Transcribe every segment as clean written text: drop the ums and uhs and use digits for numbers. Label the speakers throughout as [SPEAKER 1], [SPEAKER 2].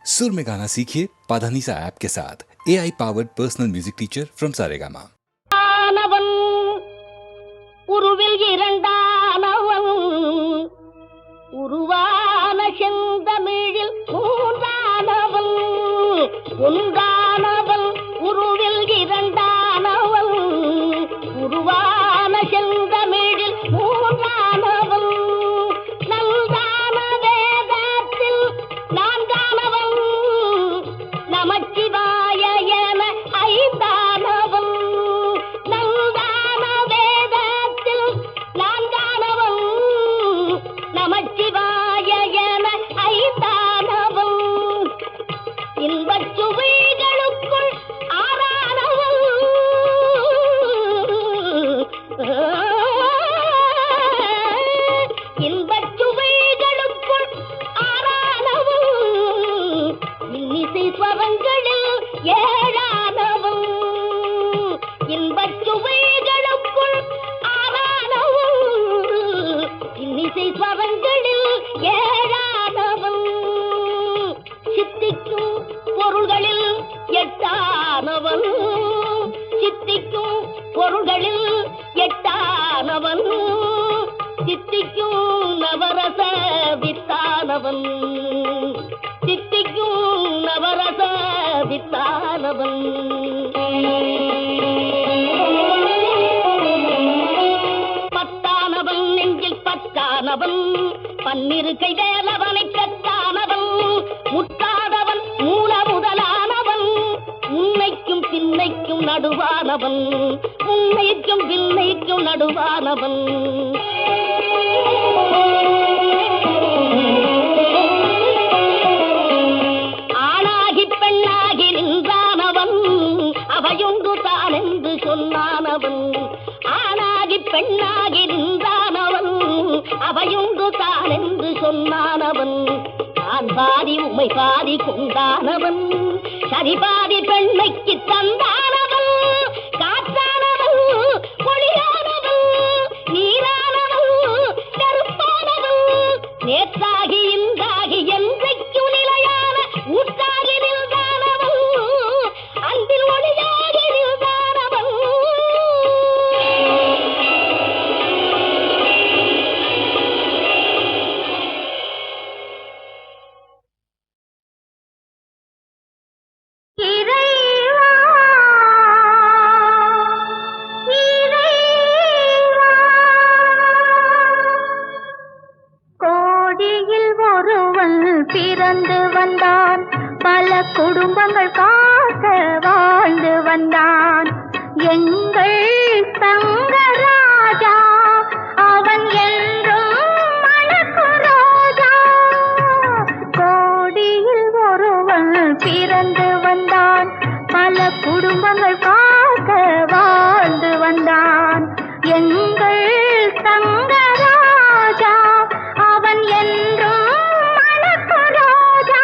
[SPEAKER 1] सुर में गाना सीखिए पाधानीसा ऐप के साथ AI powered personal music teacher from Saregama.
[SPEAKER 2] ஆனவன் உருவில் இரண்டானவன் உருவான செந்தமிழில் மூன்றானவன் ஒன்றானவன் உருவில் இரண்டானவன் உருவான செந்தமிழில் மூன்றானவன் நல்கான வேதத்தில் நான்கானவன் நமச்சிவாய என ஐந்தானவன் நல்கான வேதத்தில் நான்கானவன் நமச்சிவாய என ஐந்தானவன் இன்பச் சுவைகளுக்குள் ஆறானவன் இன்பச் சுவைகளுக்குள் ஆறானவன் இன்னிசை ஸ்வரங்களில் ஏழானவன் இன்பச் சுவைகளுக்குள் ஆறானவன் இன்னிசை ஸ்வரங்களில் ஏழானவன் சித்திக்கும் பொருள்களில் எட்டானவன் சித்திக்கும் பொருள்களில் எட்டானவன் சித்திக்கும் நவரச வித்தானவன் சித்திக்கும் நவரச வித்தானவன் பத்தானவன் நெஞ்சில் பத்தானவன் பன்னிரு கை வேலவனை கத்தானவன் முட்டாதவன் மூல முதலானவன் உன்னைக்கும் பின்னைக்கும் நடுவானவன் உன்னைக்கும் பின்னைக்கும் நடுவானவன் ஆணாகி பெண்ணாகி நின்றானவன் அவையொன்று தான் என்று சொன்னானவன் ஆணாகி பெண்ணாகி நின்றானவன் அவையொன்று தான் என்று சொன்னானவன் நான் பாதி உமை பாதி கொண்டானவன் சரி பாதி பெண்மைக்கு தந்தானவன் காற்றானவன் ஒளியானவன் நீரானவன் கருப்பானவன் நேற்றாகி இன்றாகி என்றைக்கும் நிலையான ஊற்றாகி நின்றானவன் அன்பில் ஒளியாகி நின்றானவன்
[SPEAKER 3] கோடியில் ஒருவன் பிறந்து வந்தான் பல குடும்பங்கள் காக்க வாழ்ந்து வந்தான் எங்கள் தங்கராஜா அவன் என்றும் மணக்கு ரோஜா கோடியில் ஒருவன் பிறந்து வந்தான் பல குடும்பங்கள் காக்க வாழ்ந்து வந்தான் எங்கள் தங்கராஜா அவன் என்றும் மணக்கு ரோஜா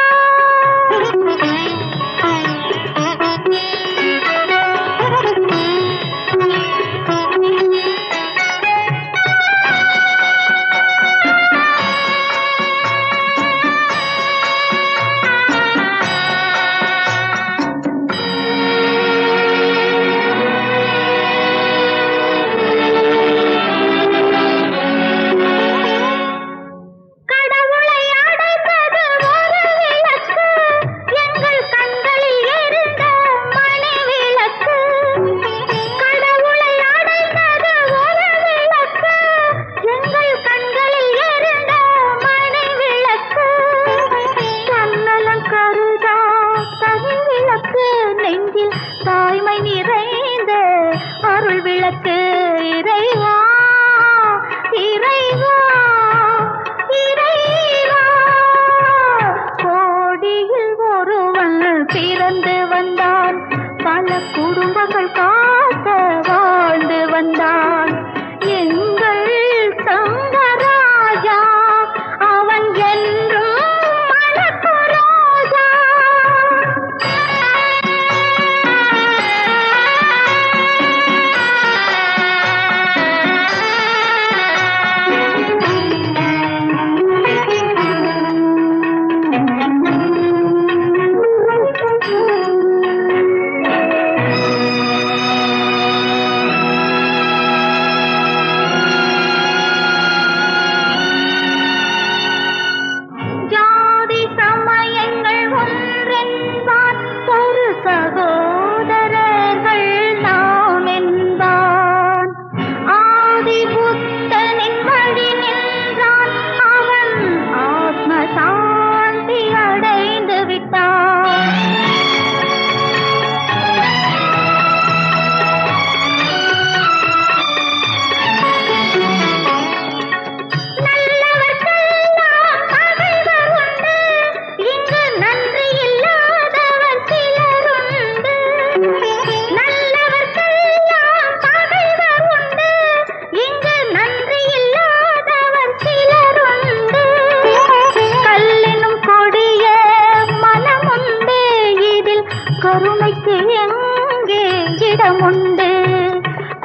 [SPEAKER 3] பிள்ளைக்கு எங்கே இடம் உண்டு?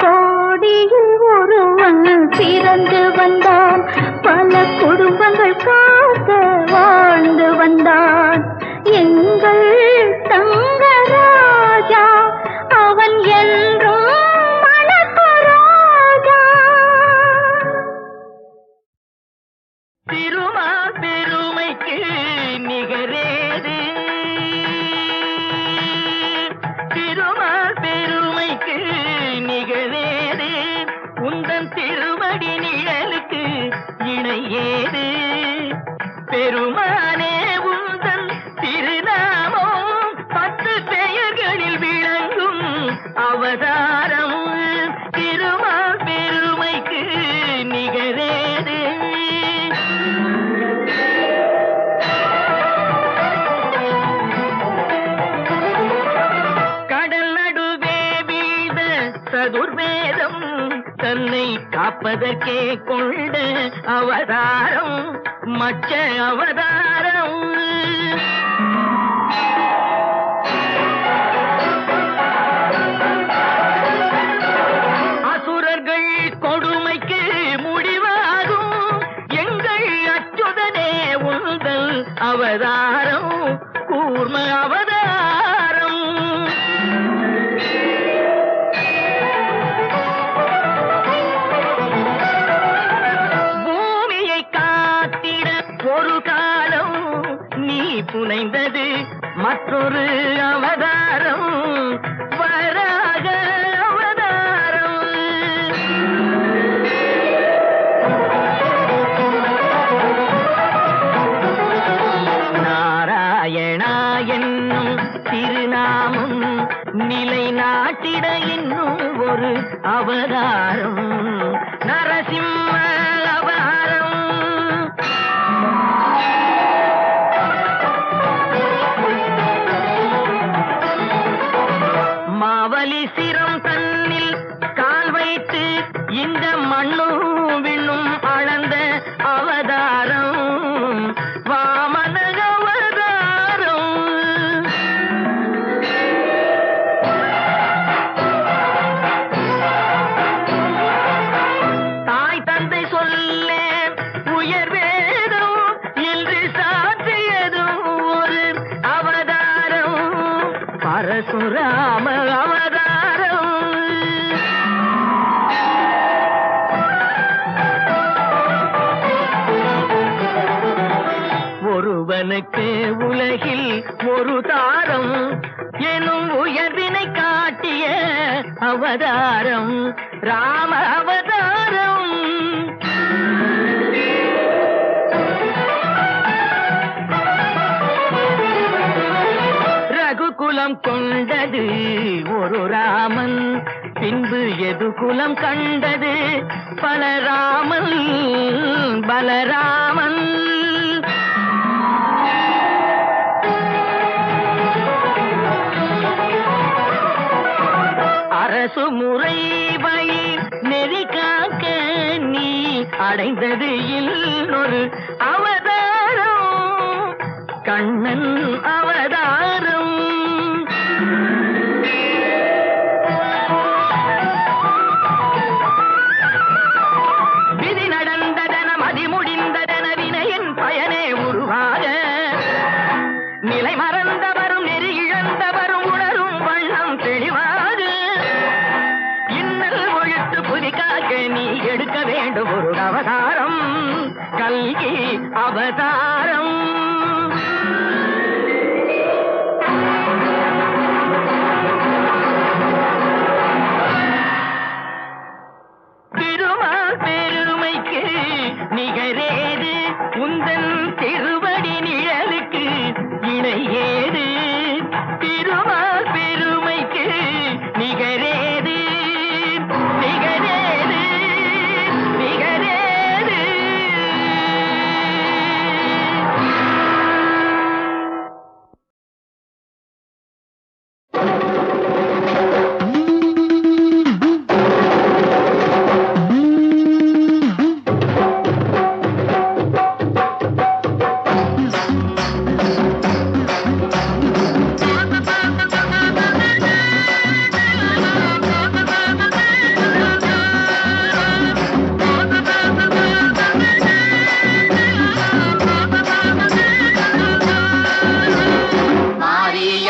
[SPEAKER 3] கோடியில் ஒருவன் பிறந்து வந்தான், பல குடும்பங்கள் காக்க வாழ்ந்து வந்தான். எங்கள் தங்கராஜா அவன் என்றும் மணக்கராஜா.
[SPEAKER 4] திருமால் பெருமைக்கு நிகரேது, திருமால் பெருமைக்கு நிகரேது, உந்தன் திருமடி நிழலுக்கு இணையேது. பெருமானே உந்தன் திருநாமம் 10 பெயர்களில் விளங்கும் அவதாரம். திருமால் பெருமைக்கு நிகரேது. கடல் நடுவே வீழ்ந்த சதுர்வேதம் தன்னை காப்பதற்கே கொண்ட அவதாரம், மச்ச அவதாரம். அசுரர்கள் கொடுமைக்கு முடிவாகும் எங்கள் அச்சுதனே உந்தல் அவதாரம், கூர்ம அவதாரம். பூமியை காத்திட ஒரு காலம் நீ புனைந்தது மற்றொரு அவதாரம், வராக அவதாரம். நாராயணா என்னும் திருநாமம் நிலை நாட்டிட இன்னும் ஒரு அவதாரம், நரசிம்ம அவதாரம். மாவலி சிரம் தன்னில் கால் வைத்து இந்த மண்ணும் விண்ணும் அளந்த அவதாரம், வாமன அவதாரம். தாய் தந்தை சொல்ல உயர் வேதம் என்று சாற்றியதும் ஒரு அவதாரம், பரசுராம அவதாரம். ஒருவனுக்கு உலகில் ஒரு தாரம் எனும் உயர்வினை காட்டிய அவதாரம், ராம அவதாரம். ரகுகுலம் கொண்டது ஒரு ராமன், பின்பு எது குலம் கண்டது பலராமன், பலராமன். அரசு முறை வழி நெறி காக்க நீ அடைந்தது இன்னொரு அவதாரம், கண்ணன் அவதாரம். விதி நடந்ததன மதி முடிந்ததன வினையின் பயனே உருவாக, நிலை மறந்தவரும் நெறி இழந்தவரும் உணரும் வண்ணம் தெளிவாக, இன்னல் ஒழித்து புதிக்காக நீ எடுக்க வேண்டும் ஒரு அவதாரம், கல்கி அவதாரம். திருமால் பெருமைக்கு நிகரேது, உந்தன் திருவடி நிழலுக்கு இணையேது. திருமால் பெருமைக்கு நிகரேது, நிகரேது, நிகரேது.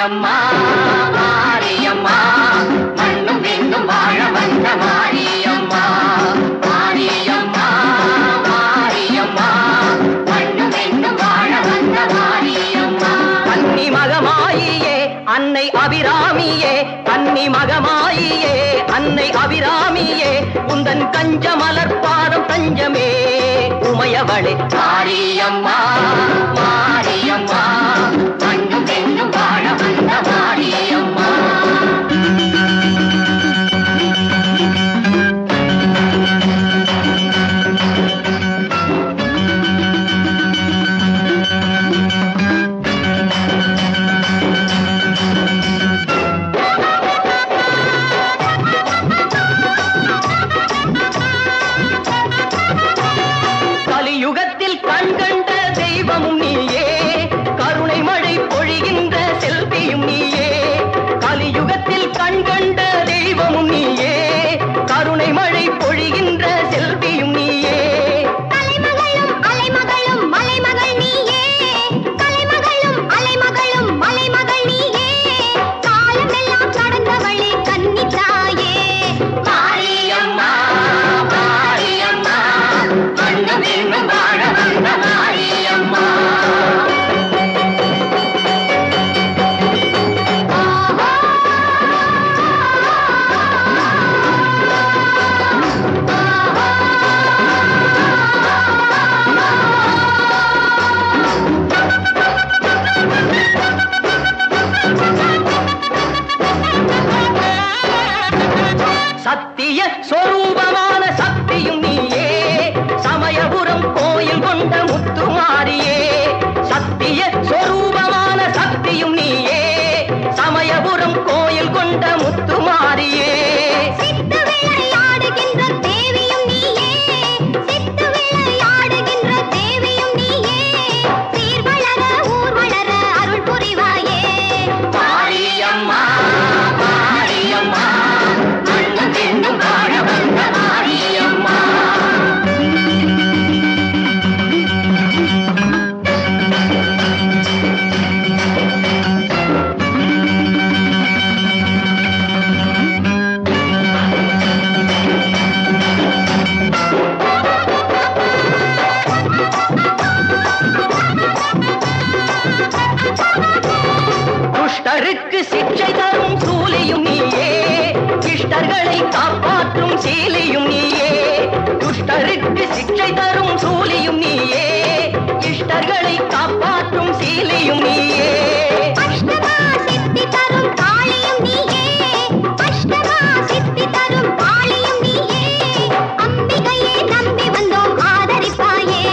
[SPEAKER 4] மாரியம்மா மாரியம்மா மண்ணும் விண்ணும் வாழ வந்த மாரியம்மா மாரியம்மா மாரியம்மா மண்ணும் விண்ணும் வாழ வந்த மாரியம்மா கன்னி மகமாயியே அன்னை அபிராமியே கன்னி மகமாயியே அன்னை அபிராமியே உந்தன் கஞ்ச மலர்பாதம் தஞ்சமே உமையவளே மாரியம்மா மாரியம்மா மண்ணும் பெண்ணும் வாழ வந்த மாரியம்மா கலியுகத்தில் கண்கண்ட தெய்வமும் நீயே கருணை மழை பொழிகின்ற செல்வியும் நீயே கலியுகத்தில் கண்கண்ட தெய்வமும் நீயே கருணை மழை பொழிகின்ற செல்வியும் நீயே
[SPEAKER 3] கலைமகளும் அலைமகளும் மலைமகள் நீயே கலைமகளும் அலைமகளும் மலைமகள் நீயே காலமெல்லாம் கடந்தவளே கன்னித்தாயே
[SPEAKER 4] மாரியம்மா மாரியம்மா மண்ணும் விண்ணும் வாழ வந்த மாரியம்மா சத்திய சொரூபமான சக்தியும் நீயே சமயபுரம் கோயில் கொண்ட முத்துமாரியே சத்திய சொரூபமான சக்தியும் நீயே சமயபுரம் கோயில் கொண்ட முத்துமாரியே
[SPEAKER 3] சித்து விளையாடுகின்ற தேவியும் நீயே சித்து விளையாடுகின்ற தேவியும் நீயே சீர் வளர ஊர் வளர அருள் புரிவாயே
[SPEAKER 4] மாரியம்மா மாரியம்மா மண்ணும் விண்ணும் வாழ வந்த மாரியம்மா துஷ்டருக்கு சிக்ஷை தரும் சூலியும் நீயே இஷ்டர்களை காப்பாற்றும் சீலியும் நீயே துஷ்டருக்கு சிக்ஷை தரும் சூலியும் நீயே இஷ்டர்களை காப்பாற்றும் சீலியும் நீயே
[SPEAKER 3] அஷ்டமா சித்தி தரும் காளியும் நீயே அஷ்டமா சித்தி தரும் காளியும் நீயே அம்பிகையே நம்பி வந்தோம் ஆதரிப்பாயே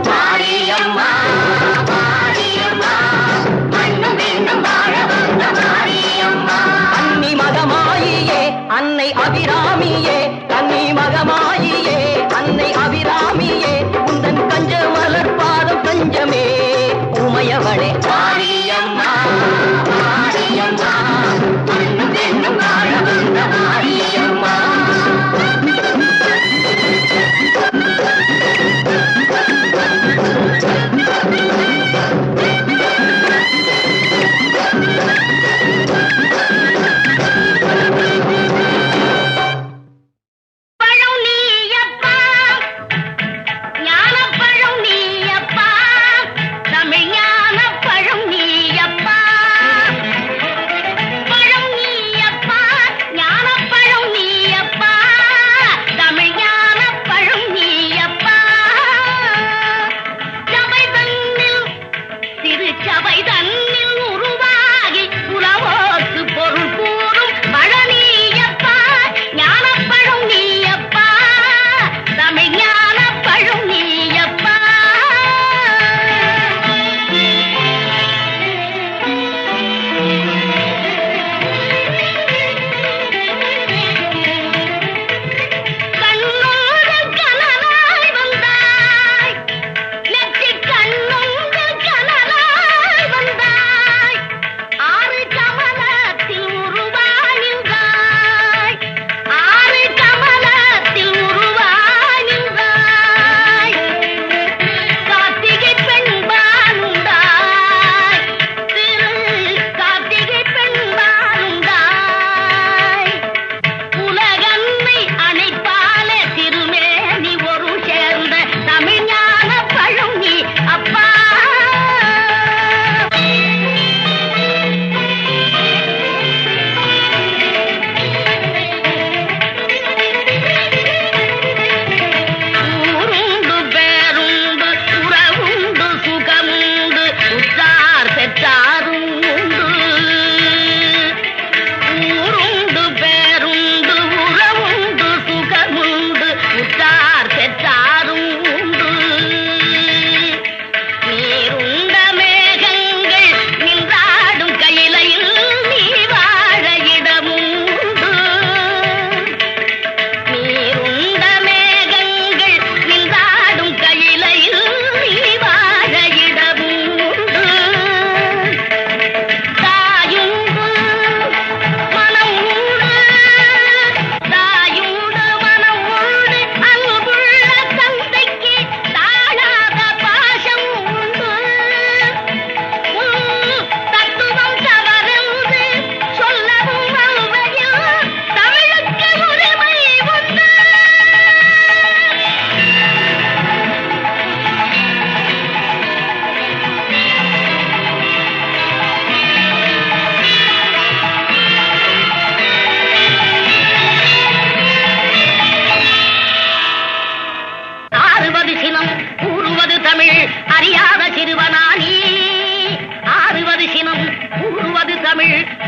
[SPEAKER 4] மாரியம்மா மாரியம்மா மண்ணும் விண்ணும் வாழ வந்த மாரியம்மா கன்னி மகமாயியே அன்னை அபிராமியே கன்னி மகமாயியே அன்னை அபிராமியே உந்தன் கஞ்ச மலர் பாதம் கஞ்சமே உமையவளே மாரியம்மா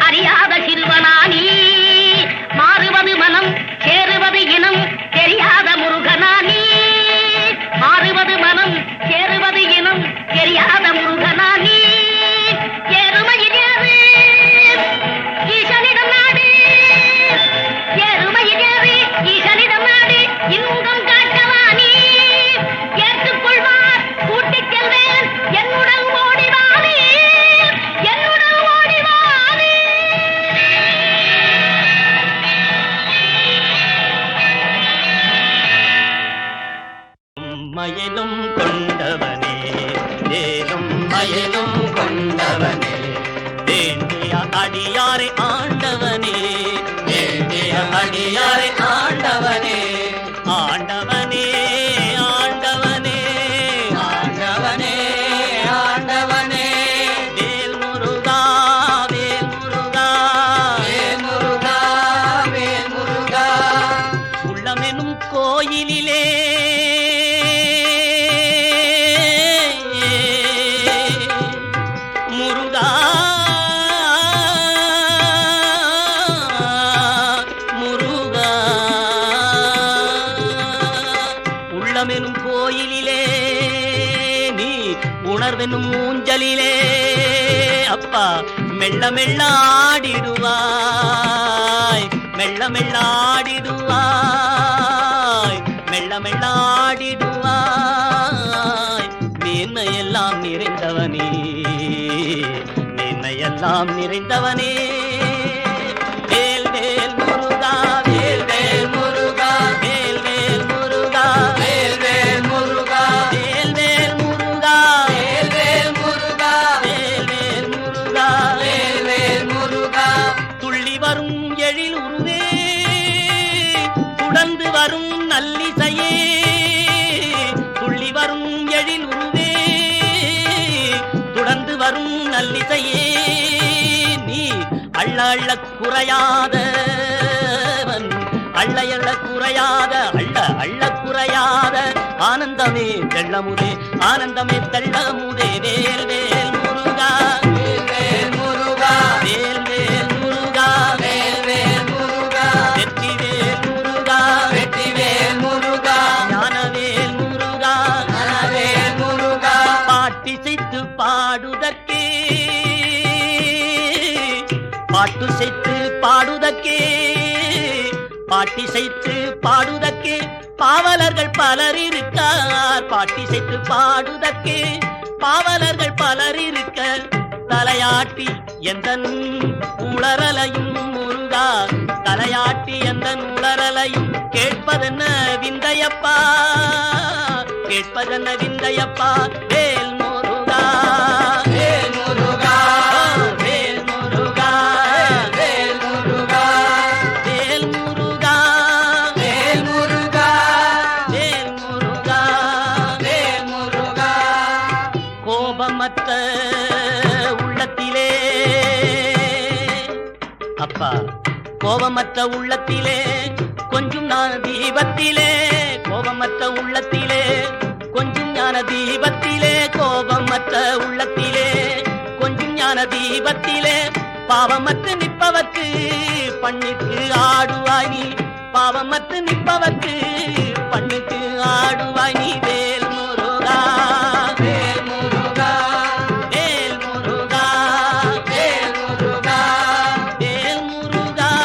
[SPEAKER 2] அறியாத சிறுவனானி மாறுவது மனம் சேருவது இனம் தெரியாத முருகனானி மாறுவது மனம் சேருவது இனம் தெரியாத முருகனானி எருமையில் ஏறு ஈசனிடம் நாடு எருமையில் ஏறு ஈசனிடம் நாடு இன்பம் காட்டவானி ஏற்றுக்கொள்வார் கூட்டிச் செல்வேன் என்னுடன் ஓடிவானே என்னுடன் ஓடிவானே
[SPEAKER 4] மயிலும் கொண்டவனே தேனும் மயிலும் கொண்டவனே வேண்டிய அடியாரை ஆண்டவனே வேண்டிய அடியாரை ஆண்டவனே ஆண்டவனே ஆண்டவனே ஆண்டவனே ஆண்டவனே வேல் முருகா வேல் முருகா வேல் முருகா வேல் முருகா உள்ளமெனும் கோயிலிலே முருகா முருகா உள்ளமெனும் கோயிலிலே நீ உணர்வெனும் ஊஞ்சலிலே அப்பா மெல்ல மெல்ல ஆடிடுவாய் மெல்ல மெல்ல ஆடிடுவாய் மெல்ல மெல்ல ஆடிடுவாய் மேன்மையெல்லாம் நிறைந்தவனே மேன்மையெல்லாம் நிறைந்தவனே வேல் வேல் முருகா வேல் வேல் முருகா வேல் வேல் முருகா வேல் வேல் முருகா வேல் வேல் முருகா வேல் வேல் முருகா வேல் வேல் முருகா வேல் வேல் முருகா துள்ளி வரும் எழில் உருவே துடர்ந்து வரும் நல்லிசையே துள்ளி வரும் எழில் உருவே துடர்ந்து வரும் நல்லிசையே நீ அள்ள அள்ள குறையாதவன் அள்ள அள்ள குறையாத அள்ள அள்ள குறையாத ஆனந்தமே தெள்ளமுதே ஆனந்தமே தெள்ளமுதே வேல் வேல் முருகா வேல் வேல் முருகா வேல் வேல் முருகா வேல் வேல் முருகா வெற்றி வேல் முருகா வெற்றி வேல் முருகா ஞானவேல் முருகா ஞானவேல் முருகா பாட்டிசைத்து பாடுதற்கே பாட்டுசைத்து பாடுதற்கே பாட்டிசைத்து பாடுதற்கே பாவலர்கள் பலர் இருக்கார் பாட்டிசைத்து பாடுதற்கே பாவலர்கள் பலர் இருக்க தலையாட்டி எந்தன் உளறலையும் முருகா தலையாட்டி எந்தன் உளறலையும் கேட்பதென்ன விந்தையப்பா கேட்பதென்ன விந்தையப்பா வேல் முருகா வேல் முருகா வேல் முருகா வேல் முருகா வேல் முருகா வேல் முருகா வேல் முருகா வேல் முருகா கோபமற்ற உள்ளத்திலே அப்பா கோபமற்ற உள்ளத்திலே கொஞ்சம் ஞான தீபத்திலே கோபமற்ற உள்ளத்திலே கொஞ்சம் ஞான தீபத்திலே கோபமற்ற உள்ளத்திலே கொஞ்சம் ஞான தீபத்திலே பாவமற்று நிற்பவர்க்கு பண்ணுக்கு ஆடுவாய் நீ பாவமற்று நிற்பவர்க்கு பண்ணுக்கு ஆடுவாய் நீ வேல் முருகா வேல் முருகா வேல் முருகா வேல் முருகா வேல் முருகா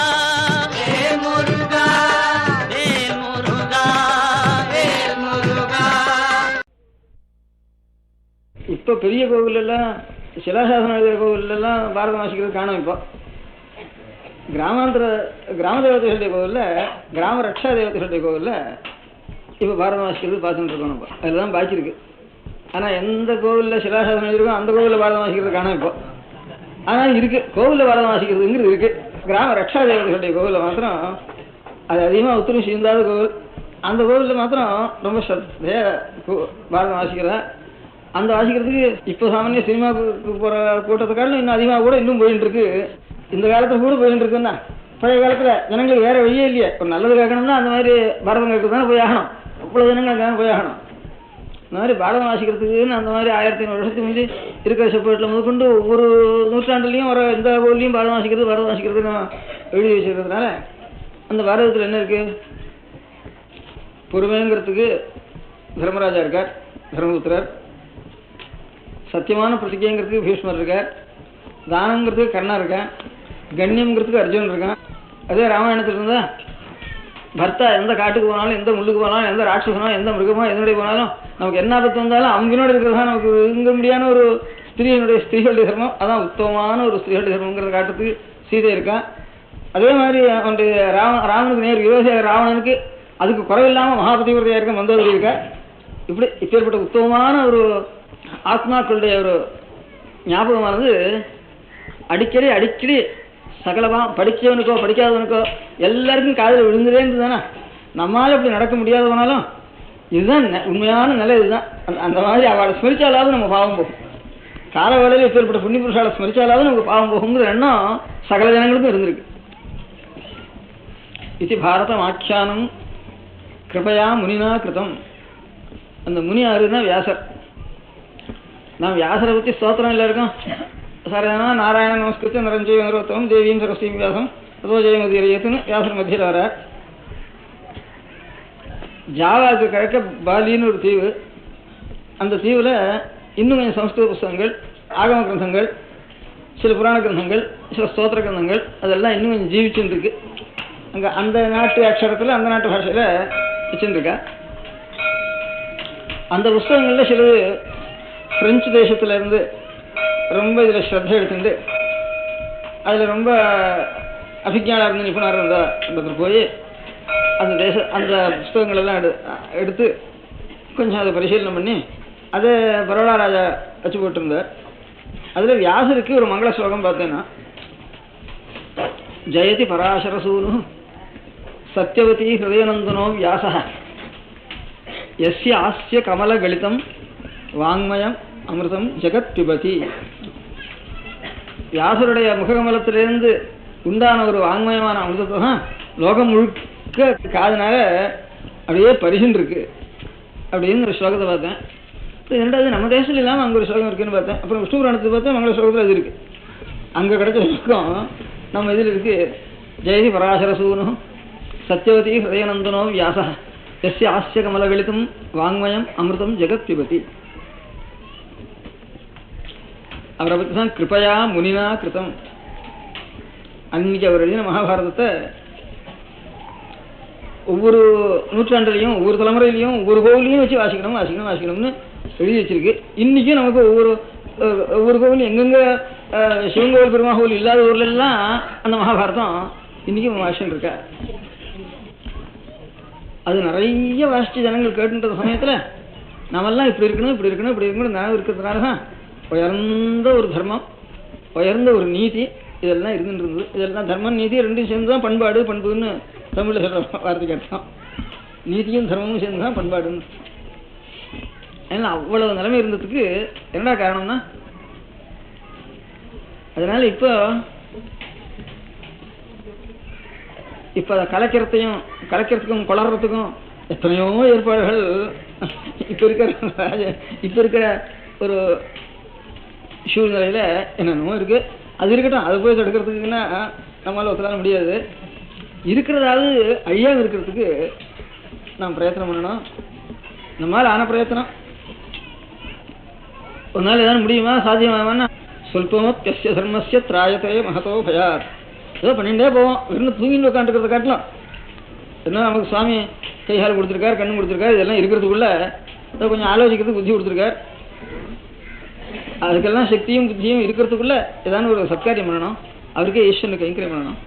[SPEAKER 4] வேல் முருகா வேல் முருகா வேல் முருகா
[SPEAKER 5] இப்போ பெரிய கோவிலெல்லாம் சிலாசாசன கோவிலெல்லாம் பாரதம் வாசிக்கிறது காணும். இப்போ கிராம தேவதைகளுடைய கோவிலில் கிராம ரக்ஷா தேவதைகளுடைய கோவிலில் இப்போ பாரதம் வாசிக்கிறது பார்த்துட்டு இருக்கோம். நம்ம அதில் தான் பாக்கி இருக்கு. ஆனால் எந்த கோவிலில் சிலாசாசனம் இருக்கோ அந்த கோவிலில் பாரதம் வாசிக்கிறது காணும் இப்போ. ஆனால் இருக்கு கோவிலில் பாரதம் வாசிக்கிறதுங்கிறது இருக்கு. கிராம ரக்ஷா தேவதைகளுடைய கோவிலில் மாத்திரம் அது அதிகமாக ஒத்துழைப்பு செய்யாத கோவில். அந்த கோவிலில் மாத்திரம் ரொம்ப பாரதம் வாசிக்கிறேன். அந்த வாசிக்கிறதுக்கு இப்போ சாமானிய சினிமாவுக்கு போகிற கூட்டத்துக்காலும் இன்னும் அதிகமாக கூட இன்னும் போயிட்டு இருக்கு. இந்த காலத்தில் கூட போயிட்டு இருக்குன்னா பழைய காலத்தில் ஜனங்களுக்கு வேற வழியே இல்லையே. ஒரு நல்லது கேட்கணும்னா அந்த மாதிரி பாரதம் கேட்கறது தானே போய் ஆகணும். அவ்வளோ ஜனங்களுக்கு தானே போய் ஆகணும். இந்த மாதிரி பாரதம் வாசிக்கிறதுக்குன்னு அந்த மாதிரி 1500 வருஷத்துக்கு முந்தி இருக்கிற செப்பேட்டில் முதற்கொண்டு ஒவ்வொரு நூற்றாண்டுலையும் வர எந்த கோவிலையும் பாரதம் வாசிக்கிறது நான் எழுதி வச்சுருக்கிறதுனால அந்த பாரதத்தில் என்ன இருக்குது? பொறுமைங்கிறதுக்கு தர்மராஜா இருக்கார், தர்மபுத்திரர். சத்தியமான பிரதிஜைங்கிறதுக்கு பீஷ்மர் இருக்கார். தானங்கிறதுக்கு கர்ணா இருக்கான். கண்ணியம்ங்கிறதுக்கு அர்ஜுனன் இருக்கான். அதே ராமாயணத்தில் இருந்தால் பர்த்தா எந்த காட்டுக்கு போனாலும், எந்த முள்ளுக்கு போனாலும், எந்த ராட்சசனோ, எந்த மிருகமோ எதனுடைய போனாலும் நமக்கு என்ன ஆபத்து வந்தாலும் அவங்களோட இருக்கிறதா நமக்கு இங்க முடியாத ஒரு ஸ்திரீகளுடைய தர்மம். அதான் உத்தமமான ஒரு ஸ்திரீகளுடைய தர்மங்கிறத காட்டுறதுக்கு சீதை இருக்கான். அதே மாதிரி அவனுடைய ராவனுக்கு நேர் விரோதியாக ராவணனுக்கு அதுக்கு குறைவில்லாமல் மகாபதிவிரதையாக இருக்க மந்தோதரி இருக்கா. இப்படி இப்பேற்பட்ட உத்தமமான ஒரு ஆத்மாக்களுடைய ஒரு ஞாபகமானது அடிக்கடி சகலமாக படித்தவனுக்கோ படிக்காதவனுக்கோ எல்லாருக்கும் காதில் விழுந்துட்டே இருந்ததுதானே. நம்மளால் இப்படி நடக்க முடியாது போனாலும் இதுதான் உண்மையான நிலை. இதுதான் அந்த மாதிரி அவளை ஸ்மரிச்சாலாவது நம்ம பாவம் போகும். கால வேளையில் இப்பேற்பட்ட புண்ணிய புருஷாலை ஸ்மரிச்சாலாவது நமக்கு பாவம் போகுங்கிற எண்ணம் சகல ஜனங்களுக்கும் இருந்திருக்கு. இது பாரதம் ஆக்கியானம் கிருபையா முனினா கிருதம். அந்த முனி யாருன்னா வியாசர். நான் வியாசரை பற்றி ஸ்தோத்திரம் இல்லை இருக்கோம். சரதனா நாராயண நமஸ்கிருத்த நரஞ்சய நிரோத்தம் தேவியும் சரஸ்வதி வியாசம் அதோ ஜெயமதியத்துன்னு வியாசர் மத்தியில் வரார். ஜாவாவுக்கு கிழக்க பாலின்னு ஒரு தீவு. அந்த தீவில் இன்னும் கொஞ்சம் சம்ஸ்கிருத புஸ்தகங்கள், ஆகம கிரந்தங்கள், சில புராண கிரந்தங்கள், சில ஸ்தோத்திர கிரந்தங்கள் அதெல்லாம் இன்னும் கொஞ்சம் ஜீவிச்சுருக்கு. அங்கே அந்த நாட்டு அக்ஷரத்தில் அந்த நாட்டு பாஷையில் வச்சுருக்கா. அந்த புஸ்தகங்களில் சிலது பிரெஞ்சு தேசத்துலேருந்து ரொம்ப இதில் ஸ்ரத்த எடுத்துட்டு அதில் ரொம்ப அபிஜானாக இருந்து நிபுணர் இருந்தால் போய் அந்த புஸ்தகங்களெல்லாம் எடுத்து கொஞ்சம் அதை பரிசீலனை பண்ணி அதை பரோடா ராஜா வச்சு போட்டிருந்தார். அதில் வியாசருக்கு ஒரு மங்கள ஸ்லோகம் பார்த்தேன்னா, ஜெயதி பராசரசூனு சத்யவதி ஹிருதயநந்தனோ வியாச யஸ்ய ஆஸ்ய கமல கலிதம் வாங்மயம் அமிர்தம் ஜெகத் பிபதி. வியாசருடைய முககமலத்திலிருந்து உண்டான ஒரு வாங்மயமான அமிர்தத்தை தான் லோகம் முழுக்க காதனால அப்படியே பரிசுன்றிருக்கு அப்படின்னு ஒரு ஸ்லோகத்தை பார்த்தேன். ரெண்டாவது நம்ம தேசத்தில் இல்லாமல் அங்கே ஒரு ஸ்லோகம் இருக்குன்னு பார்த்தேன். அப்புறம் விஷ்ணு புராணத்தை பார்த்தா மங்கள ஸ்லோகத்தில் அது இருக்குது. அங்கே கிடைச்ச ஸ்லோகம் நம்ம இதில் இருக்குது. ஜெயதி பராசரசூனு சத்யவதி ஹிருதயநந்தனோ வியாச யஸ்ய ஆஸ்ய கமலகலிதம் வாங்மயம் அமிர்தம் ஜெகத் பிபதி. அவரை பற்றி தான் கிருபையா முனினா கிருதம். அன்னைக்கு அவர் எழுதின மகாபாரதத்தை ஒவ்வொரு நூற்றாண்டுலையும் ஒவ்வொரு தலைமுறையிலையும் ஒவ்வொரு கோவிலையும் வச்சு வாசிக்கணும்னு எழுதி வச்சிருக்கு. இன்றைக்கும் நமக்கு ஒவ்வொரு கோவில் எங்கெங்கே சிவன் கோவில் பெருமா கோவில் இல்லாத ஊர்லெல்லாம் அந்த மகாபாரதம் இன்றைக்கும் வாசிச்சுட்டு இருக்கா. அது நிறைய வாசிச்சு ஜனங்கள் கேட்டுன்ற சமயத்தில் நம்மெல்லாம் இப்படி இருக்கணும் நான் இருக்கிறதுனால தான் உயர்ந்த ஒரு தர்மம், உயர்ந்த ஒரு நீதி இதெல்லாம் இருந்துருந்தது. இதெல்லாம் தர்மம் நீதி ரெண்டும் சேர்ந்து தான் பண்புன்னு தமிழில் சொல்கிற வார்த்தை கேட்டோம். நீதியும் தர்மமும் சேர்ந்து தான் பண்பாடுன்னு. ஏன்னா அவ்வளவு நிலைமை இருந்ததுக்கு என்னடா காரணம்னா, அதனால இப்போ அதை கலைக்கிறதுக்கும் கொளறதுக்கும் எத்தனையோ ஏற்பாடுகள் இப்போ இருக்கிற ஒரு சூழ்நிலையில் என்னென்னமோ இருக்குது. அது இருக்கட்டும், அதை போய் தடுக்கிறதுக்குன்னா நம்மளால் ஒத்துலால முடியாது. இருக்கிறதாவது அழியாமல் இருக்கிறதுக்கு நாம் பிரயத்தனம் பண்ணணும். நம்மளால் ஆன பிரயத்தனம் ஒரு நாள் ஏதாவது முடியுமா, சாத்தியமாகனா சொல்பமோ எஸ்ய தர்மஸ்ய திராயத்தையே மகத்தோ பயாத். ஏதோ பண்ணிகிட்டே போவோம். வெறும் தூங்கிட்டு உட்காந்துருக்கிறத காட்டலாம். என்ன நமக்கு சுவாமி கைகால் கொடுத்துருக்காரு, கண்ணு கொடுத்துருக்காரு, இதெல்லாம் இருக்கிறதுக்குள்ள ஏதோ கொஞ்சம் ஆலோசிக்கிறதுக்கு புத்தி கொடுத்துருக்கார். அதுக்கெல்லாம் சக்தியும் புத்தியும் இருக்கிறதுக்குள்ள ஏதாவது ஒரு சத்காரியம் பண்ணணும். அவருக்கே ஈஸ்வரனுக்கு கைங்கரியம் பண்ணணும்.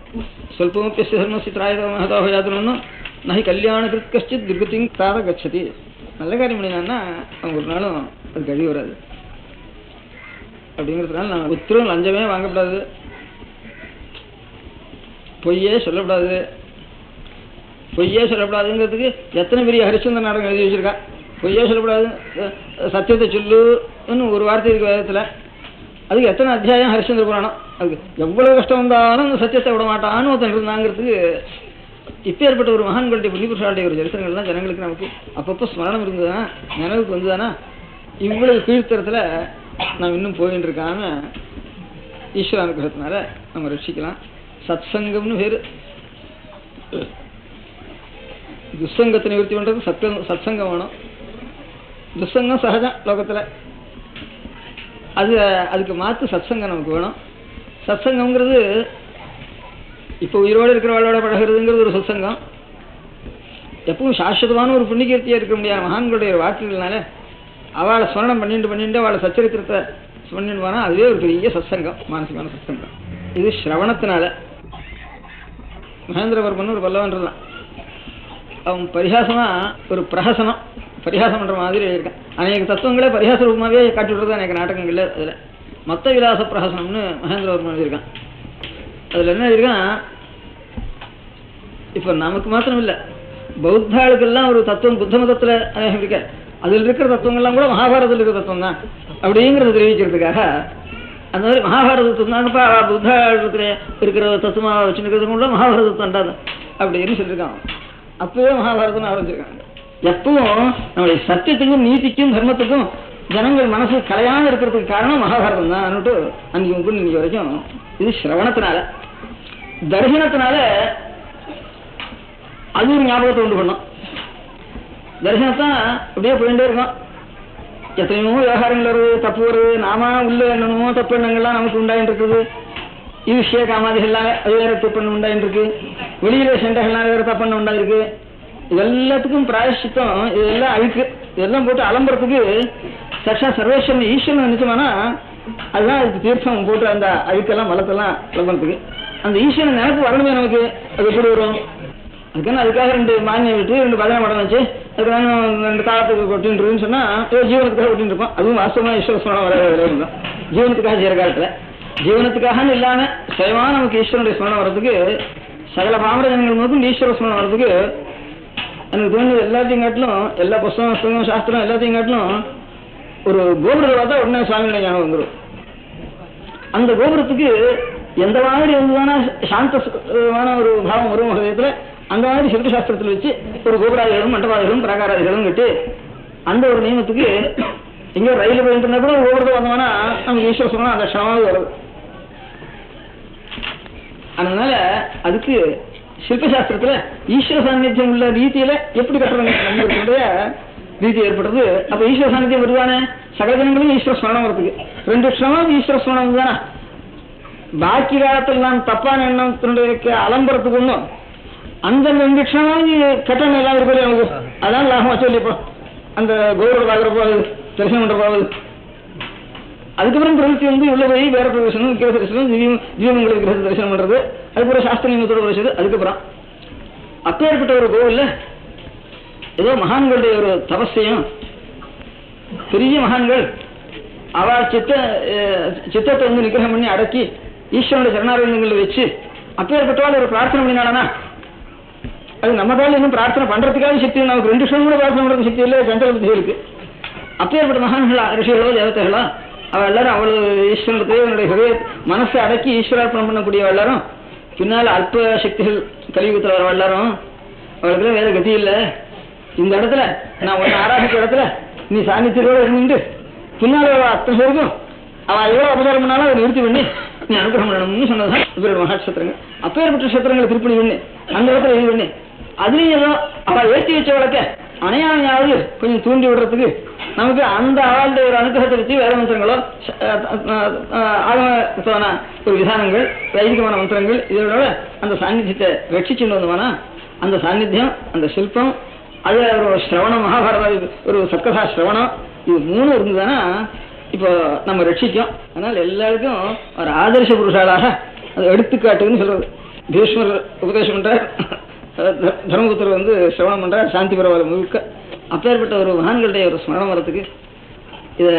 [SPEAKER 5] சொல்பமோ எஸ்ய தர்மஸ்ய திராயத்தோ மகத்தோ பயாத்னு நகி கல்யாண கிருத் கஷ்டித் துர்கதிங் தார கச்சதி. நல்ல காரியம் பண்ணினான்னா அவங்க ஒரு நாளும் அது கழிவு வராது. அப்படிங்கிறதுனால நான் உத்தரவு லஞ்சமே வாங்கக்கூடாது, பொய்யே சொல்லக்கூடாதுங்கிறதுக்கு எத்தனை பெரிய ஹரிச்சந்திர நாடகம் எழுதி வச்சிருக்கா. பொய்யே சொல்லக்கூடாது, சத்தியத்தை சொல்லுன்னு ஒரு வார்த்தை இருக்கு வேதத்தில். அதுக்கு எத்தனை அத்தியாயம் ஹரிச்சந்திர புராணம். அதுக்கு எவ்வளோ கஷ்டம் வந்தாலும் அந்த சத்தியத்தை விட மாட்டான்னு ஒருத்தன் இருந்தாங்கிறதுக்கு இப்போ ஏற்பட்ட ஒரு மகான்களுடைய புண்ணியபுருஷாளுடைய ஒரு சரித்திரங்கள்லாம் ஜனங்களுக்கு நமக்கு அப்பப்போ ஸ்மரணம் இருந்ததுன்னா நினைவுக்கு வந்ததுன்னா இவ்வளவு கீழ்த்தரத்தில் நாம் இன்னும் போயின்னு இருக்காம ஈஸ்வர அனுகிரகத்தினால நம்ம ரட்சிக்கலாம். சத்சங்கம்னு பேர். துசங்கத்தை நிவர்த்தி பண்ணுறது சத்சங்கம் வேணும். துசங்கம் சகஜம் லோகத்தில், அதுக்கு மாற்று சத்சங்கம் நமக்கு வேணும். சத்சங்கம்ங்கிறது இப்போ உயிரோடு இருக்கிறவளோட பழகிறதுங்கிறது ஒரு சத்சங்கம். எப்பவும் சாஸ்வதமான ஒரு புண்ணியகீர்த்தியாக இருக்க முடியாது மகான்களுடைய வாக்குகள்னால அவளை ஸ்மரணம் பண்ணிட்டு அவளை சச்சரித்திரத்தை பண்ணிட்டு போனால் அதுவே ஒரு பெரிய சத்சங்கம், மானசிகமான சத்சங்கம். இது ஸ்ரவணத்தினால. மகேந்திரவர்மன் ஒரு பல்லவன்றதான், அவன் பரிகாசமாக ஒரு பரிகாசம் பண்ணுற மாதிரி எழுதியிருக்கான். அநேக தத்துவங்களே பரிகாச ரூபமாகவே காட்டி விடுறது அநேக நாடகங்கள்ல. அதில் மொத்த விலாச பிரகாசனம்னு மகேந்திரவர்மன் எழுதியிருக்கான். அதில் என்ன எழுதியிருக்கான், இப்போ நமக்கு மாத்திரம் இல்லை, பௌத்தாளுக்கெல்லாம் ஒரு தத்துவம் புத்த மதத்தில் அநேகம் இருக்க, அதில் இருக்கிற தத்துவங்கள்லாம் கூட மகாபாரதத்தில் இருக்கிற தத்துவம் தான் அப்படிங்கிறத தெரிவிக்கிறதுக்காக அந்த மாதிரி மகாபாரதத்துவம் தாங்கப்பா புத்தாளுக்கு இருக்கிற தத்துவமாக வச்சுருக்கிறது கூட மகாபாரதத்துவம் தாண்டாது அப்படின்னு சொல்லியிருக்கான். அப்பவே மகாபாரதம்னு ஆரம்பிச்சிருக்காங்க. எப்பவும் நம்முடைய சத்தியத்துக்கும் நீதிக்கும் தர்மத்துக்கும் ஜனங்கள் மனசு கலையாமல் இருக்கிறதுக்கு காரணம் மகாபாரதம் தான் அன்னுட்டு அன்னைக்கு முன்பு இன்னைக்கு வரைக்கும். இது சிரவணத்தினால. தரிசனத்தினால அது ஒரு ஞாபகத்தை உண்டு பண்ணும். தரிசனத்தான் அப்படியே போயிட்டே இருக்கும். எத்தனையோ விவகாரங்கள் வருது, தப்பு வருது, நாம உள்ள என்னமோ தப்பு எண்ணங்கள்லாம் நமக்கு உண்டாயிட்டு இருக்குது. இது விஷய காமாதிகள்லாம் அது வேற தப்பு உண்டாயிட்டு இருக்கு. வெளியில சண்டைகள்லாம் வேற தப்பு உண்டாயிருக்கு. இது எல்லாத்துக்கும் பிராயஷ்சித்தம், இதெல்லாம் அழுக்கு, இதெல்லாம் போட்டு அலம்புறதுக்கு சஷா சர்வேஸ்வரன் ஈஸ்வரன் நினைச்சோம்னா அதுதான் அதுக்கு தீர்த்தம் போட்டு அந்த அழுக்கெல்லாம் மலத்தெல்லாம் அலம்புறதுக்கு அந்த ஈஸ்வரன் நினைப்பு வரணுமே நமக்கு. அது எப்படி வரும்? அதுக்காக 2 மானியம் விட்டு 2 பதன மடம் வச்சு அதுக்காக 2 தாளத்துக்கு கொட்டின்னு சொன்னா ஜீவனத்துக்காக கொட்டின்னு இருப்போம். அதுவும் வாஸ்தவமா ஈஸ்வர ஸ்மரணம் வர ஜீவனத்துக்காக செய்யற காலத்துல ஜீவனத்துக்காக இல்லாம சுயமா நமக்கு ஈஸ்வரனுடைய ஸ்மரணம் வர்றதுக்கு சகல பாமர ஜனங்கள் முதலும் ஈஸ்வர ஸ்மரணம் வர்றதுக்கு எனக்கு தோணுது எல்லாத்தையும் காட்டிலும், எல்லா புஸ்தகம் சாஸ்திரம் எல்லாத்தையும் காட்டிலும் ஒரு கோபுரத்தை பார்த்தா உடனே சுவாமியுடைய ஞானம் வந்துடும். அந்த கோபுரத்துக்கு எந்த மாதிரி இருந்ததான சாந்தமான ஒரு பாவம் வரும் ஹதயத்துல அந்த மாதிரி சிற்ப சாஸ்திரத்தில் வச்சு ஒரு கோபுராதிகளும் மண்டபாதிகளும் பிராகாராதிகளும் கட்டு அந்த ஒரு நியமத்துக்கு எங்கேயோ ரயில் போயிட்டு இருந்தா கூட கோபுரத்தை வந்தோம்னா நமக்கு ஈஸ்வர சொன்னா அந்த க்ஷமாவது வருது. அதனால அதுக்கு சிற்பசாஸ்திரத்துல ஈஸ்வர சாநித்தியம் உள்ள ரீதியில எப்படி கட்டுறதுடைய ரீதி ஏற்படுறது. அப்ப ஈஸ்வர சாநித்தியம் வருதானே சகல ஜனங்களும் ஈஸ்வர ஸ்மரணம் வரதுக்கு 2 க்ஷணம் ஈஸ்வர ஸ்மரணம் தானே. பாக்கி காலத்தில் நாம் தப்பான எண்ணத்தினுடைய அலம்புறதுக்கு ஒன்றும் அந்த 2 க்ஷணம் கட்டணம் எல்லாம் இருக்கிறது நமக்கு அதான் லாபமா சொல்லிப்போ அந்த கோபுர பார்க்குறப்போ அது தரிசனம் பண்றப்போ அதுக்கப்புறம் பிரவൃத்தி உள்ள போய் வேற பிரதேசம் விக்கிர தரிசனம் ஜீவங்களுக்கு கிரக தரிசனம் பண்றது அதுக்கப்புறம் சாஸ்திர நியமத்தோட பிரச்சது. அதுக்கப்புறம் அப்பேற்பட்ட ஒரு கோவில்ல ஏதோ மகான்களுடைய ஒரு தபஸையும் பெரிய மகான்கள் அவள் சித்தத்தை நிகிரகம் பண்ணி அடக்கி ஈஸ்வரனுடைய சரணாரவிந்தங்களை வச்சு அப்பேற்பட்டவாள் ஒரு பிரார்த்தனை பண்ணினாலனா அது நம்ம கால இன்னும் பிரார்த்தனை பண்றதுக்காக சக்தி நமக்கு 2 வருஷம் கூட பிரார்த்தனை பண்றது சக்தி இல்லை, சந்திர புத்தி இருக்கு. அப்பேற்பட்ட மகான்கள் ரிஷிகளோ தேவதைகளோ அவள் எல்லாரும் அவ்வளவு ஈஸ்வரனுடைய என்னுடைய மனசை அடக்கி ஈஸ்வரார்ப்பணம் பண்ணக்கூடிய எல்லாரும் பின்னால் அல்ப சக்திகள் கலியுகத்தில் வர எல்லாரும் அவளுக்கு வேற கதி இல்லை. இந்த இடத்துல நான் ஒன்னு ஆராதிக்கிற இடத்துல நீ சாநித்தியோட இருந்து பின்னால அத்தனை பேருக்கும் அவள் எவ்வளவு அபசாரம் பண்ணாலும் அதை நிறுத்தி பண்ணி நீ அனுகிரகம் பண்ணணும்னு சொன்னதுதான் இவரோட மகாட்சத்திரங்கள். அப்பேற்பட்ட சத்திரங்களை திருப்பணி பண்ணி அந்த இடத்துல இது பண்ணி அதுலயும் ஏதோ அவள் ஏற்றி வச்ச வழக்க அணையாவது கொஞ்சம் தூண்டி விடுறதுக்கு நமக்கு அந்த ஆளுடைய ஒரு அனுகிரகத்தை வச்சு வேத மந்திரங்களோ ஆகம ஒரு விதானங்கள் வைதிகமான மந்திரங்கள் இதோட அந்த சாநித்தியத்தை ரட்சிச்சுட்டு வந்தோம்னா அந்த சாநித்தியம் அந்த சிற்பம் அது ஒரு சிரவணம் மகாபாரத ஒரு சத்கதா சிரவணம் இது 3 இருந்ததுன்னா இப்போ நம்ம ரட்சிக்கும். அதனால எல்லாருக்கும் ஒரு ஆதர்ச புருஷாளாக அது எடுத்துக்காட்டுன்னு சொல்றது. பீஷ்மர் உபதேசம் பண்றார், தர்மபுத்திரர் சிரவணம் பண்றார், சாந்தி பரவாயில்ல முழுக்க. அப்பேற்பட்ட ஒரு மகான்களுடைய ஒரு ஸ்மரணம் வரத்துக்கு இதை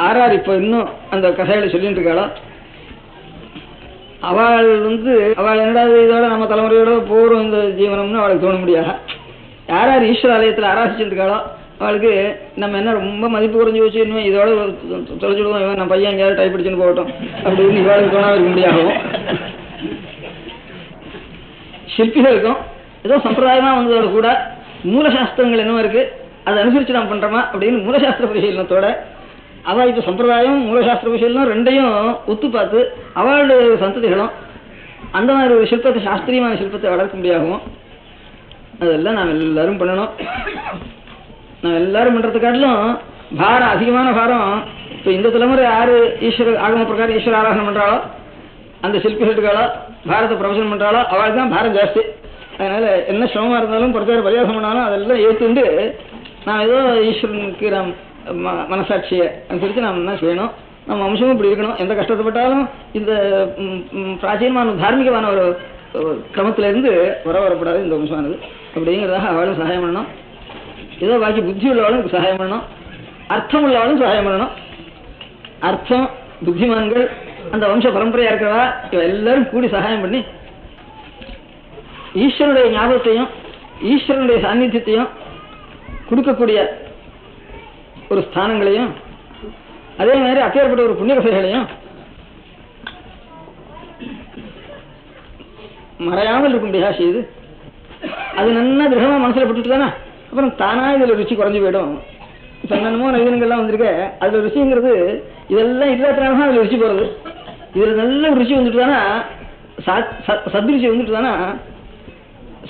[SPEAKER 5] ஆறார் இப்போ இன்னும் அந்த கதைகளை சொல்லிட்டு இருக்காளோ அவள் அவள் என்னடா இதோட நம்ம தலைமுறையோட போகிறோம் இந்த ஜீவனம்னு அவளுக்கு தோண முடியாது. யார் ஈஸ்வர ஆலயத்தில் ஆராய்ச்சிட்டு இருக்காளோ அவளுக்கு நம்ம என்ன ரொம்ப மதிப்பு குறைஞ்சி வச்சு இன்னும் இதோட தொலைச்சிடுவோம், இவன் நம்ம பையன் எங்கேயாவது டைப் அடிச்சுன்னு போகட்டும் அப்படின்னு இவாளுக்கு தோணாம இருக்க முடியாகும். சிற்பிகளுக்கும் ஏதோ சம்பிரதாயமாக வந்ததோட கூட மூலசாஸ்திரங்கள் என்னவோ இருக்குது, அதை அனுசரித்து நாம் பண்ணுறோமா அப்படின்னு மூலசாஸ்திர பரிசீலனத்தோட அவள் இப்போ சம்பிரதாயம் மூலசாஸ்திர பரிசீலனம் ரெண்டையும் ஒத்து பார்த்து அவளுடைய சந்ததிகளும் அந்த மாதிரி ஒரு சிற்பத்தை, சாஸ்திரியமான சிற்பத்தை வளர்க்க முடியாகும். அதெல்லாம் நாம் எல்லாரும் பண்ணணும். நாம் எல்லாரும் பண்ணுறதுக்காட்டிலும் பாரம், அதிகமான பாரம் இப்போ இந்த தலைமுறை யார் ஆகம பிரகாரம் ஈஸ்வர ஆராதனை பண்ணுறாளோ, அந்த சிற்பிகளுக்காளோ பாரத பிரவசனம் பண்ணுறாளோ அவளுக்கு தான் பாரம் ஜாஸ்தி. அதனால் என்ன சிரமமாக இருந்தாலும் பொறுத்தவரை பரியாசம் பண்ணாலும் அதெல்லாம் ஏற்றுண்டு நான் ஏதோ ஈஸ்வரனுக்கு நாம் மனசாட்சியை அனுசரித்து நாம் என்ன செய்யணும், நம்ம வம்சமும் இப்படி இருக்கணும். எந்த கஷ்டத்தைப்பட்டாலும் இந்த பிராச்சீனமான தார்மீகமான ஒரு கிரமத்திலேருந்து வரப்படாது இந்த வம்சமானது அப்படிங்கிறதாக அவளும் சகாயம் பண்ணணும். ஏதோ பாக்கி புத்தி உள்ளவளும் சகாயம் பண்ணணும், அர்த்தம் உள்ளவளும் சகாயம் பண்ணணும். அர்த்தம் புத்திமான்கள் அந்த வம்ச பரம்பரையாக இருக்கிறவா இவ எல்லாரும் கூடி சகாயம் பண்ணி ஈஸ்வரனுடைய ஞாபகத்தையும் ஈஸ்வரனுடைய சாநித்தியத்தையும் கொடுக்கக்கூடிய ஒரு ஸ்தானங்களையும் அதே மாதிரி அப்பேற்பட்ட ஒரு புண்ணிய கதைகளையும் மறையாமல் இருக்கும்படியாக செய்து அது நல்லா திருடமாக மனசில் பட்டுட்டு தானே அப்புறம் தானாக இதில் ருச்சி குறைஞ்சி போயிடும். இப்போ என்னென்னமோ நவீனங்கள்லாம் வந்திருக்க அதில் ருச்சிங்கிறது இதெல்லாம் இல்லாதனால தான் அதில் ருச்சி போகிறது. இதில் நல்ல ருச்சி வந்துட்டு தானே சத்ருச்சி வந்துட்டு தானே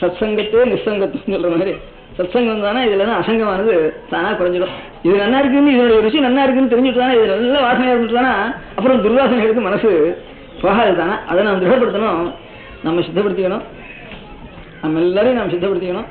[SPEAKER 5] சத்சங்கத்தே நிசங்கத்துன்னு சொல்கிற மாதிரி சத்சங்கம் தானே இதில் தான் அசங்கமானது தானாக குறைஞ்சிடும். இது நல்லா இருக்குன்னு இதனுடைய ருச்சி நல்லா இருக்குன்னு தெரிஞ்சுட்டு தானே இது நல்ல வாசனையாக இருந்துட்டு தானே அப்புறம் துர்வாசனை எடுத்து மனசு போகாது தானே. அதை நாம் திருடப்படுத்தணும், நம்ம சித்தப்படுத்திக்கணும், நம்ம எல்லாரையும் நாம் சித்தப்படுத்திக்கணும்.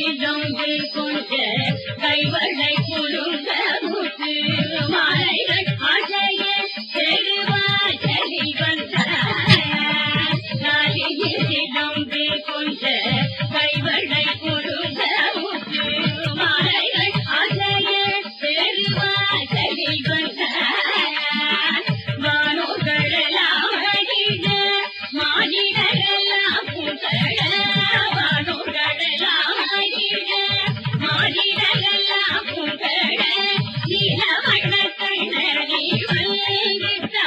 [SPEAKER 2] சிலம்பு கொண்ட கைவளை குழுந்த முத்து மாலைகள் அசைய செருவாசலில் வந்தார் சிலம்பு கொண்ட கைவளை குழுந்த முத்து மாலைகள் அசைய செருவாசலில் வந்தார் வானோர்களெல்லாம் அடிட மானிடரெல்லாம் புகழ வானோர்களெல்லாம் அடிட மானிடரெல்லாம் புகழ நீலவண்ண கண்ணடி வந்திட்டமாடினார்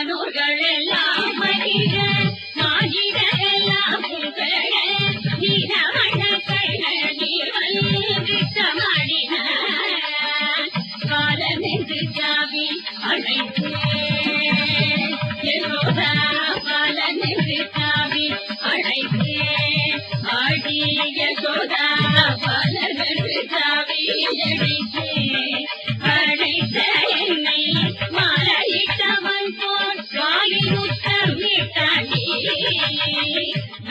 [SPEAKER 2] வானோர்களெல்லாம் மகிழ மானிடரெல்லாம் புகழ நீலவண்ண கண்ணடி வந்திட்டமாடினார் காலமென்று சாவி அழைத்தேன் யசோதா பாலமென்று சாவி அழைத்தேன் ஆடி யசோதா பாலமென்று சாவி அழைத்தேன் அழைத்த என்னை மாலையிட்டவன் போல் வாயில் முத்தமிட்டாடி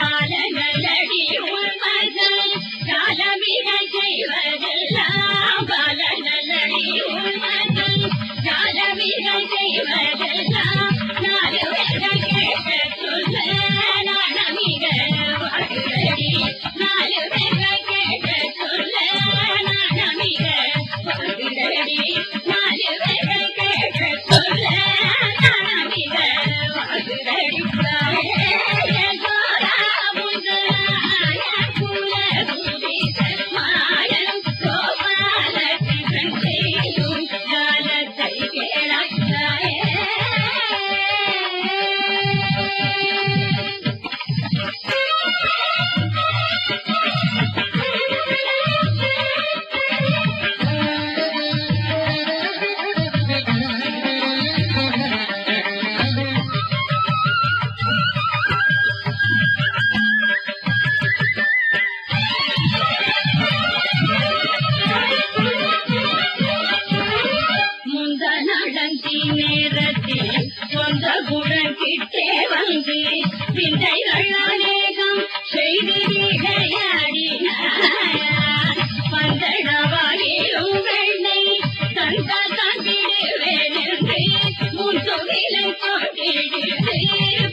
[SPEAKER 2] பாலநல்லடி உள்மகள் காலமிகை செய்வதெல்லாம் பாலநல்லடி உள்மகள் காலமிகை செய்வதெல்லாம் நாலு வேதம் கேட்க சொல்ல நாணமிக வாக்குதடி நாலு வேதம் கேட்க சொல்ல நாணமிக வாக்குதடி நாலு வேதம் கேட்க சொல்ல நாணமிக வாக்குதடி மாயம் கோபாலகிருஷ்ணன் செய்யும் காலத்தை கேளாயே முந்த நடந்தி நேரத்தில் சொந்த குடன் கிட்டே வந்து பிந்தைகள் அநேகம் செய்து விளையாடினார் பந்தடவாயிலும் வெண்ணை தந்த தந்திடுவேன் என்று முன் தொழிலை கொண்டிடுத்து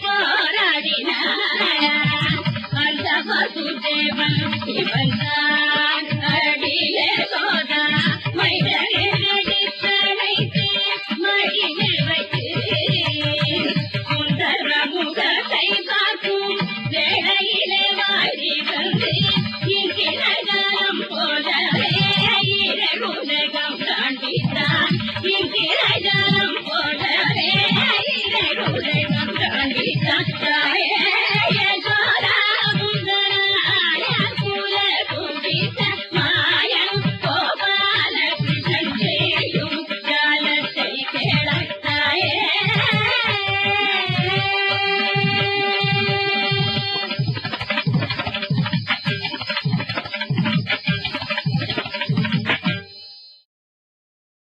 [SPEAKER 2] போராடினார் அந்த வசுதேவன் இவன் தான் அடிலே சோதா மைதடித்தனைத்து மடியில் வைத்து சுந்தர முகத்தை பார்க்கும் வேளையிலே வாடி வந்து இங்கிரஜாலம் போலவே இரகுலகம் காண்பித்தான் இங்கிரஜாலம் போலவே இரகுலகம் காண்பித்தான் மாயம் கோபாலகிருஷ்ணன் செய்யும் காலத்தை கேளாயே